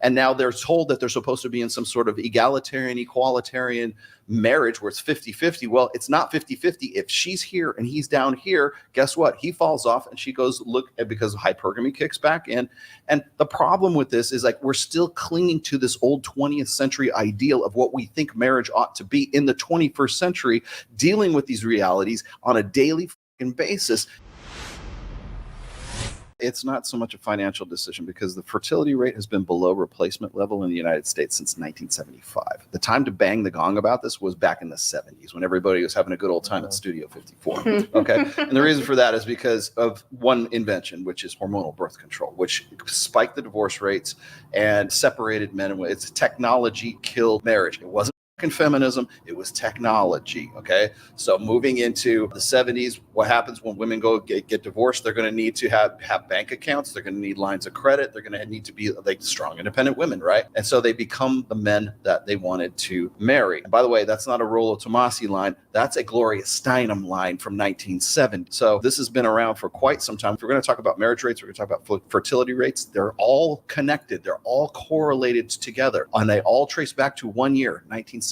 And now they're told that they're supposed to be in some sort of egalitarian, equalitarian marriage where it's 50-50. Well, it's not 50-50. If she's here and he's down here, guess what? He falls off and she goes look at, because hypergamy kicks back in. And the problem with this is like we're still clinging to this old 20th century ideal of what we think marriage ought to be in the 21st century, dealing with these realities on a daily basis. It's not so much a financial decision because the fertility rate has been below replacement level in the United States since 1975. The time to bang the gong about this was back in the 70s when everybody was having a good old time at Studio 54. Okay. And the reason for that is because of one invention, which is hormonal birth control, which spiked the divorce rates and separated men and women. It's technology killed marriage. It wasn't feminism, it was technology. Okay, so moving into the 70s, what happens when women go get divorced? They're going to need to have bank accounts, they're going to need lines of credit, they're going to need to be like strong independent women, right? And so they become the men that they wanted to marry. And by the way, that's not a Rollo Tomassi line, that's a Gloria Steinem line from 1970. So this has been around for quite some time. If we're going to talk about marriage rates, we're going to talk about fertility rates. They're all connected, they're all correlated together, and they all trace back to 1 year, 1965,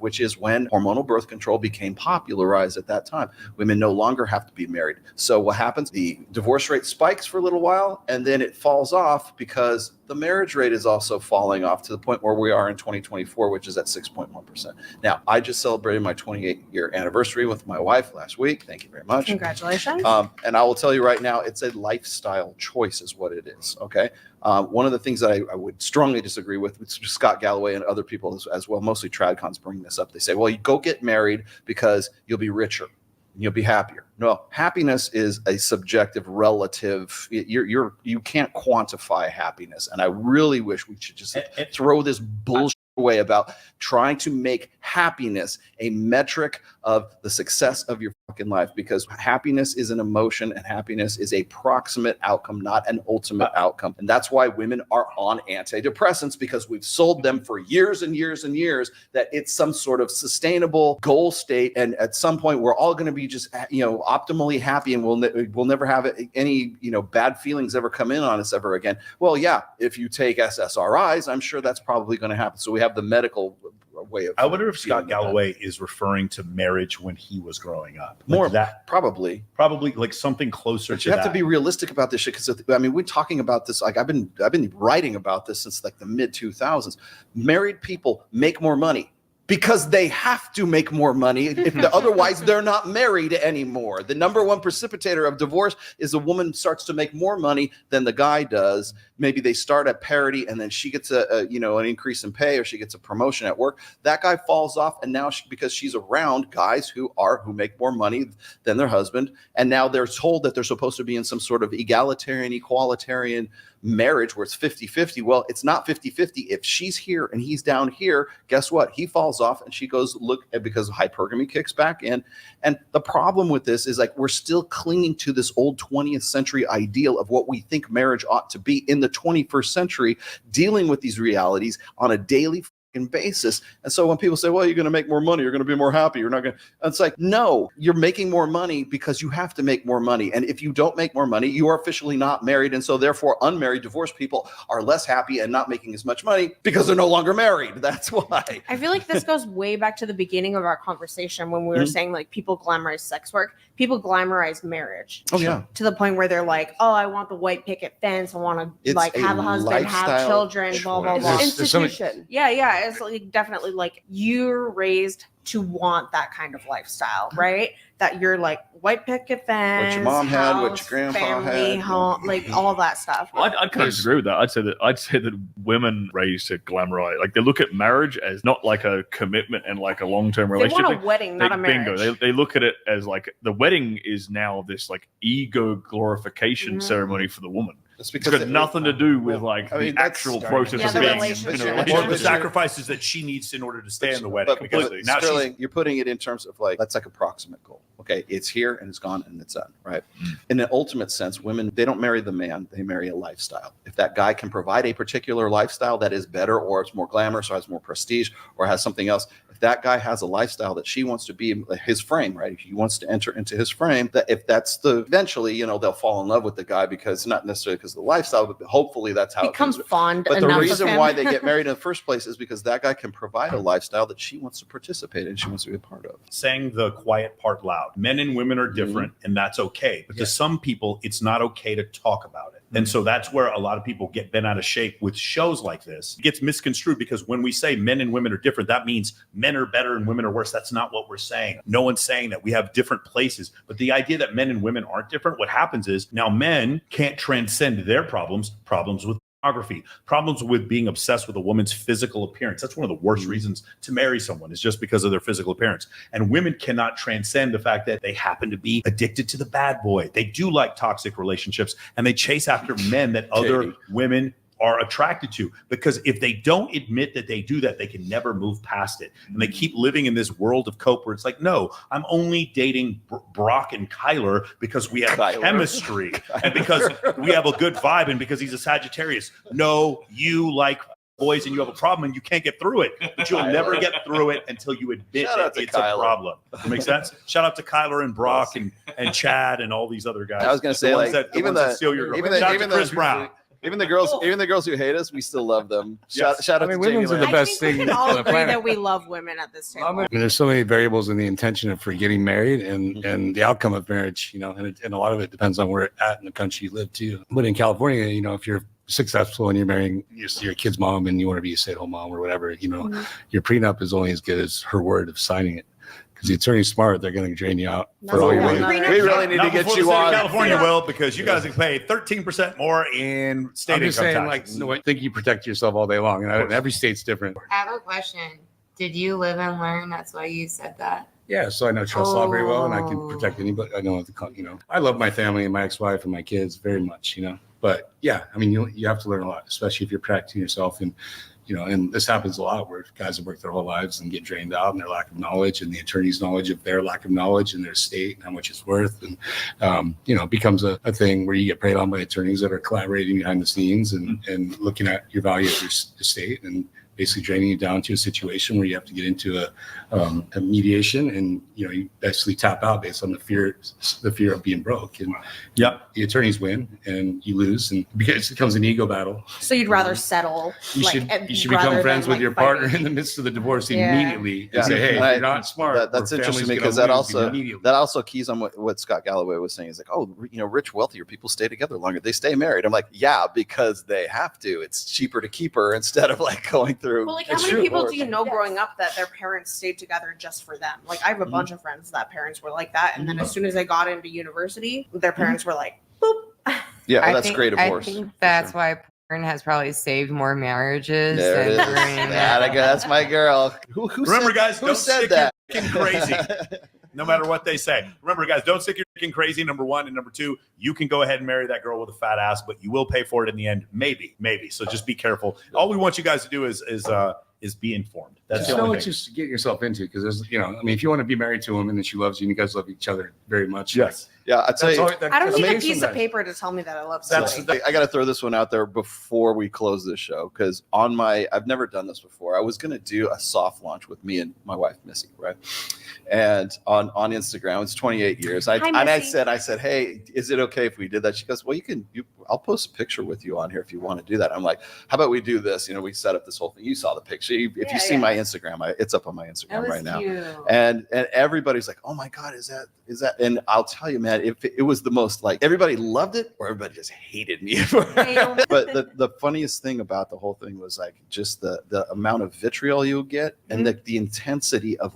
which is when hormonal birth control became popularized at that time. Women no longer have to be married. So what happens? The divorce rate spikes for a little while, and then it falls off because the marriage rate is also falling off to the point where we are in 2024, which is at 6.1%. Now, I just celebrated my 28-year anniversary with my wife last week. Thank you very much. Congratulations. And I will tell you right now, it's a lifestyle choice is what it is, okay? One of the things that I would strongly disagree with Scott Galloway and other people as well, mostly tradcons bring this up. They say, well, you go get married because you'll be richer. You'll be happier. No, happiness is a subjective, relative. You can't quantify happiness. And I really wish we should just throw this bullshit away about trying to make happiness a metric of the success of your fucking life, because happiness is an emotion and happiness is a proximate outcome, not an ultimate outcome. And that's why women are on antidepressants, because we've sold them for years and years and years that it's some sort of sustainable goal state. And at some point we're all going to be just, optimally happy, and we'll never have any, bad feelings ever come in on us ever again. Well, yeah, if you take SSRIs, I'm sure that's probably going to happen. So we have the medical way of. I wonder if Scott Galloway is referring to marriage when he was growing up. More that probably like something closer to that. You have to be realistic about this shit, because we're talking about this. Like I've been writing about this since like the mid 2000s. Married people make more money because they have to make more money. Otherwise, they're not married anymore. The number one precipitator of divorce is a woman starts to make more money than the guy does. Maybe they start at parity, and then she gets an increase in pay, or she gets a promotion at work. That guy falls off, and now because she's around guys who make more money than their husband, and now they're told that they're supposed to be in some sort of egalitarian, equalitarian marriage where it's 50-50. Well, it's not 50-50. If she's here and he's down here, guess what? He falls off and she goes look at, because hypergamy kicks back in. And the problem with this is like we're still clinging to this old 20th century ideal of what we think marriage ought to be in the 21st century, dealing with these realities on a daily basis. And so when people say, well, you're going to make more money, you're going to be more happy, you're not going to, it's like, no, you're making more money because you have to make more money. And if you don't make more money, you are officially not married. And so therefore unmarried divorced people are less happy and not making as much money because they're no longer married. That's why. I feel like this goes way back to the beginning of our conversation when we were saying like people glamorize sex work, people glamorize marriage. Oh yeah. To the point where they're like, oh, I want the white picket fence, I want to like have a husband, have children, blah, blah, blah. Institution. Yeah. It's like definitely like you're raised to want that kind of lifestyle, right? That you're like white picket fence, what your mom house, had, what your grandpa family, had, home, like all that stuff. Well, I'd kind of disagree with that. I'd say that women raised to glamorize, like they look at marriage as not like a commitment and like a long-term relationship. They want a wedding, not a marriage. Bingo. They look at it as like the wedding is now this like ego glorification ceremony for the woman. It's got nothing to do with like the actual process of being in a relationship. Or the sacrifices that she needs in order to stay in the wedding. But Sterling, you're putting it in terms of like, that's like a proximate goal. Okay, it's here and it's gone and it's done, right? In an ultimate sense, women, they don't marry the man, they marry a lifestyle. If that guy can provide a particular lifestyle that is better or it's more glamorous or has more prestige or has something else, if that guy has a lifestyle that she wants to be in his frame, right? If he wants to enter into his frame, that if that's eventually, they'll fall in love with the guy because not necessarily because of the lifestyle, but hopefully that's how becomes fond. But the enough reason of him. why they get married in the first place is because that guy can provide a lifestyle that she wants to participate in, she wants to be a part of. Saying the quiet part loud. Men and women are different, and that's okay. But to some people, it's not okay to talk about it. And so that's where a lot of people get bent out of shape with shows like this. It gets misconstrued because when we say men and women are different, that means men are better and women are worse. That's not what we're saying. No one's saying that. We have different places. But the idea that men and women aren't different, what happens is now men can't transcend their problems with pornography, problems with being obsessed with a woman's physical appearance. That's one of the worst reasons to marry someone, is just because of their physical appearance. And women cannot transcend the fact that they happen to be addicted to the bad boy. They do like toxic relationships and they chase after men that other women are attracted to, because if they don't admit that they do that, they can never move past it. And they keep living in this world of cope where it's like, no, I'm only dating Brock and Kyler because we have chemistry and because we have a good vibe and because he's a Sagittarius. No, you like boys and you have a problem and you can't get through it, but you'll never get through it until you admit that it's a problem. Does that make sense? Shout out to Kyler and Brock and Chad and all these other guys. I was going to say, even Chris Brown. Even the girls who hate us, we still love them. Shout out to women are the best thing we can all agree that we love women at this table. I mean, there's so many variables in the intention for getting married and the outcome of marriage, and a lot of it depends on where at in the country you live too. But in California, if you're successful and you're marrying your kid's mom and you want to be a stay-at-home mom or whatever, your prenup is only as good as her word of signing it. Because the attorney's smart, they're going to drain you out for all your money. We really need to get you on. California will, because you guys can pay 13% more in state income taxes. I think you protect yourself all day long, and every state's different. I have a question. Did you live and learn? That's why you said that. Yeah, so I know trust law very well, and I can protect anybody. I know I love my family and my ex-wife and my kids very much. But yeah, I mean, you have to learn a lot, especially if you're protecting yourself and. And this happens a lot where guys have worked their whole lives and get drained out in their lack of knowledge and the attorney's knowledge of their lack of knowledge and their state and how much it's worth. And, it becomes a thing where you get preyed on by attorneys that are collaborating behind the scenes and looking at your value of your state and basically draining you down to a situation where you have to get into a mediation and, you basically tap out based on the fear of being broke. And the attorneys win and you lose, and because it becomes an ego battle. So you'd rather settle. You should become friends with your partner in the midst of the divorce immediately and say, hey, if you're not smart. That's interesting because that also keys on what Scott Galloway was saying. He's like, oh, rich, wealthier people stay together longer. They stay married. I'm like, yeah, because they have to. It's cheaper to keep her instead of going through. Well, how many people do you know growing up that their parents stayed together just for them? I have a bunch of friends that parents were like that, and then as soon as they got into university, their parents were like, boop. Yeah, that's great divorce. I think that's why porn has probably saved more marriages. That's my girl. Who Remember, guys, who don't said stick that? your crazy. No matter what they say. Remember, guys, don't stick your dick crazy, number one. And number two, you can go ahead and marry that girl with a fat ass, but you will pay for it in the end. Maybe. So just be careful. All we want you guys to do is be informed. That's the only thing. Just to get yourself into, because there's, if you want to be married to a woman and she loves you and you guys love each other very much. Yes. Yeah, I'd say I don't need a piece of paper to tell me that I love somebody. I got to throw this one out there before we close this show, because I've never done this before. I was going to do a soft launch with me and my wife, Missy, right? And on Instagram, it's 28 years. I said, hey, is it okay if we did that? She goes, well, I'll post a picture with you on here if you want to do that. I'm like, how about we do this? We set up this whole thing. You saw the picture. If you see my Instagram, it's up on my Instagram right now. And everybody's like, oh my God, is that? And I'll tell you, man, if it was the most everybody loved it or everybody just hated me. But the funniest thing about the whole thing was just the amount of vitriol you get and the intensity of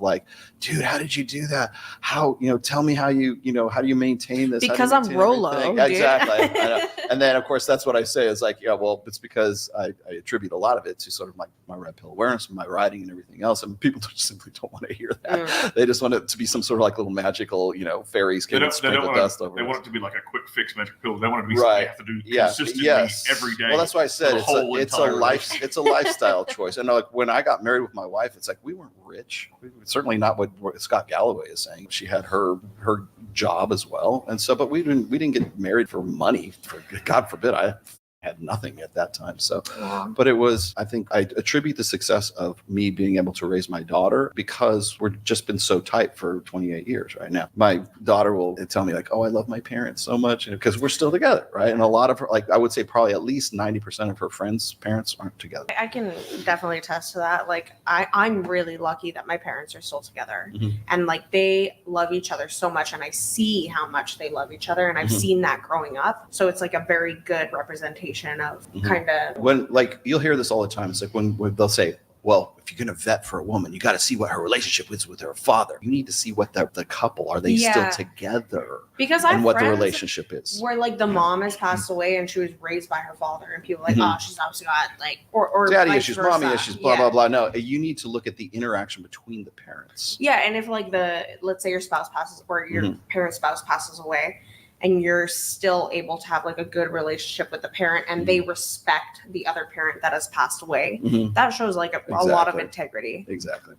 dude, how did you do that? How, tell me how you maintain this? Because I'm Rolo. Exactly. And then of course, that's what I say is it's because I attribute a lot of it to sort of my red pill awareness, my writing and everything else. And people just simply don't want to hear that. They just want it to be some sort of little magical, fairies. They don't the dust over. They want it to be like a quick fix magic pill. They want it to be Right. something you have to do consistently every day. Well, that's why I said for the whole it's a entire life, relationship. it's a lifestyle choice. And like when I got married with my wife, it's like we weren't rich. Certainly not what Scott Galloway is saying. She had her job as well, and so but we didn't get married for money. For God forbid, I had nothing at that time. So, but it was, I think I attribute the success of me being able to raise my daughter because we've just been so tight for 28 years right now. My daughter will tell me like, oh, I love my parents so much because we're still together. Right. And a lot of her, like, I would say probably at least 90% of her friends' parents aren't together. I can definitely attest to that. Like I'm really lucky that my parents are still together and like they love each other so much. And I see how much they love each other. And I've seen that growing up. So it's like a very good representation of kind of when, like, you'll hear this all the time. It's like when they'll say, well, if you're going to vet for a woman, you got to see what her relationship is with her father. You need to see what the couple, are they still together? Because I and what the relationship is. Where like the mom has passed away and she was raised by her father, and people are like, oh, she's obviously got like or daddy vice issues, versa. mommy issues, blah blah blah. No, you need to look at the interaction between the parents. Yeah, and if like let's say your spouse passes or your parent's spouse passes away, and you're still able to have like a good relationship with the parent and they respect the other parent that has passed away, that shows like a lot of integrity. Exactly.